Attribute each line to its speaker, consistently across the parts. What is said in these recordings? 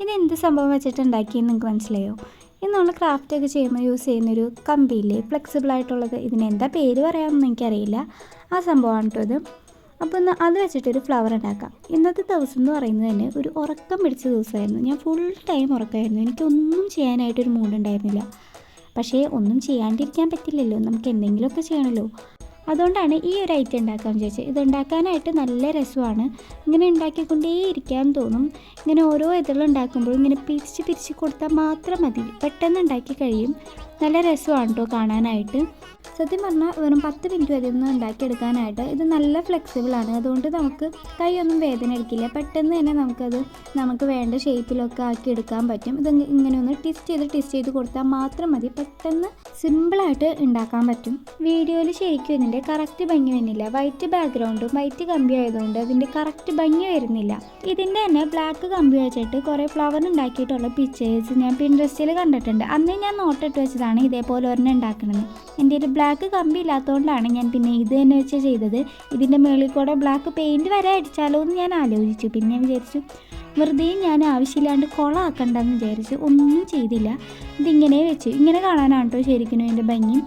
Speaker 1: ഇതെന്ത് സംഭവം വെച്ചിട്ട് ഉണ്ടാക്കിയെന്ന് നിങ്ങൾക്ക് മനസ്സിലായോ? ഇത് നമ്മൾ ക്രാഫ്റ്റൊക്കെ ചെയ്യുമ്പോൾ യൂസ് ചെയ്യുന്നൊരു കമ്പിയില്ലേ, ഫ്ലെക്സിബിളായിട്ടുള്ളത്. ഇതിനെന്താ പേര് പറയാമെന്ന് എനിക്കറിയില്ല. ആ സംഭവമാണ് കേട്ടോ ഇത്. അപ്പോൾ അത് വെച്ചിട്ടൊരു ഫ്ലവർ ഉണ്ടാക്കാം. ഇന്നത്തെ ദിവസം എന്ന് പറയുന്നത് തന്നെ ഒരു ഉറക്കം പിടിച്ച ദിവസമായിരുന്നു. ഞാൻ ഫുൾ ടൈം ഉറക്കമായിരുന്നു. എനിക്കൊന്നും ചെയ്യാനായിട്ടൊരു മൂഡുണ്ടായിരുന്നില്ല. പക്ഷേ ഒന്നും ചെയ്യാണ്ടിരിക്കാൻ പറ്റില്ലല്ലോ, നമുക്ക് എന്തെങ്കിലുമൊക്കെ ചെയ്യണമല്ലോ. അതുകൊണ്ടാണ് ഈ ഒരു ഐറ്റം ഉണ്ടാക്കാൻ വിചാരിച്ചത്. ഇതുണ്ടാക്കാനായിട്ട് നല്ല രസമാണ്. ഇങ്ങനെ ഉണ്ടാക്കിക്കൊണ്ടേ ഇരിക്കാൻ തോന്നും. ഇങ്ങനെ ഓരോ ഉണ്ടാക്കുമ്പോഴും ഇങ്ങനെ പിരിച്ച് പിരിച്ച് കൊടുത്താൽ മാത്രം മതി, പെട്ടെന്ന് ഉണ്ടാക്കി കഴിയും. നല്ല രസമാണ് കേട്ടോ കാണാനായിട്ട്. സത്യം പറഞ്ഞാൽ വെറും 10 മിനിറ്റ് വരെ ഒന്ന് ഉണ്ടാക്കിയെടുക്കാനായിട്ട്. ഇത് നല്ല ഫ്ലെക്സിബിളാണ്, അതുകൊണ്ട് നമുക്ക് കൈയൊന്നും വേദന എടുക്കില്ല. പെട്ടെന്ന് തന്നെ നമുക്ക് വേണ്ട ഷേപ്പിലൊക്കെ ആക്കി എടുക്കാൻ പറ്റും. ഇത് ഇങ്ങനെ ഒന്ന് ടിസ്റ്റ് ചെയ്ത് കൊടുത്താൽ മാത്രം മതി, പെട്ടെന്ന് സിമ്പിളായിട്ട് ഉണ്ടാക്കാൻ പറ്റും. വീഡിയോയിൽ ശരിക്കും ഇതിൻ്റെ കറക്റ്റ് ഭംഗി വരുന്നില്ല. വൈറ്റ് ബാക്ക്ഗ്രൗണ്ടും വൈറ്റ് കമ്പി ആയതുകൊണ്ട് അതിൻ്റെ കറക്റ്റ് ഭംഗി വരുന്നില്ല. ഇതിൻ്റെ തന്നെ ബ്ലാക്ക് കമ്പി വെച്ചിട്ട് കുറേ ഫ്ലവർ ഉണ്ടാക്കിയിട്ടുള്ള പിക്ചേഴ്സ് ഞാൻ പിൻട്രസ്റ്റിൽ കണ്ടിട്ടുണ്ട്. അന്ന് ഞാൻ നോട്ടിട്ട് വെച്ചതാണ് ഇതേപോലെ ഒരെണ്ണം ഉണ്ടാക്കണമെന്ന്. എൻ്റെ ഒരു ബ്ലാക്ക് കമ്പി ഇല്ലാത്തതുകൊണ്ടാണ് ഞാൻ പിന്നെ ഇത് തന്നെ വെച്ച് ചെയ്തത്. ഇതിൻ്റെ മുകളിൽ കൂടെ ബ്ലാക്ക് പെയിൻറ്റ് വരെ അടിച്ചാലോ എന്ന് ഞാൻ ആലോചിച്ചു. പിന്നെ ഞാൻ വിചാരിച്ചു വെറുതെ ഞാൻ ആവശ്യമില്ലാണ്ട് കുളമാക്കണ്ടെന്ന് വിചാരിച്ചു. ഒന്നും ചെയ്തില്ല, ഇതിങ്ങനെ വെച്ചു. ഇങ്ങനെ കാണാനാണ് കേട്ടോ ശരിക്കും എൻ്റെ ഭംഗി.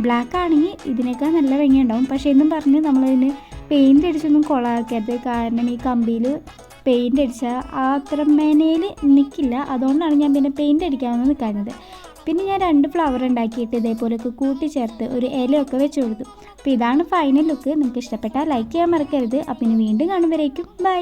Speaker 1: ബ്ലാക്ക് ആണെങ്കിൽ ഇതിനേക്കാൾ നല്ല ഭംഗി ഉണ്ടാവും. പക്ഷേ എന്നും പറഞ്ഞ് നമ്മളതിന് പെയിൻറ്റ് അടിച്ചൊന്നും കുളമാക്കരുത്. കാരണം ഈ കമ്പിയിൽ പെയിൻറ്റ് അടിച്ചാൽ അത്ര മെനയിൽ നിൽക്കില്ല. അതുകൊണ്ടാണ് ഞാൻ പിന്നെ പെയിൻറ്റ് അടിക്കാമെന്ന് നിൽക്കുന്നത്. പിന്നെ ഞാൻ 2 ഫ്ലവർ ഉണ്ടാക്കിയിട്ട് ഇതേപോലെയൊക്കെ കൂട്ടിച്ചേർത്ത് ഒരു ഇലയൊക്കെ വെച്ച് കൊടുത്തു. അപ്പോൾ ഇതാണ് ഫൈനൽ ലുക്ക്. നിങ്ങൾക്ക് ഇഷ്ടപ്പെട്ടാൽ ലൈക്ക് ചെയ്യാൻ മറക്കരുത്. അപ്പം ഇനി വീണ്ടും കാണുമ്പോഴേക്കും ബൈ.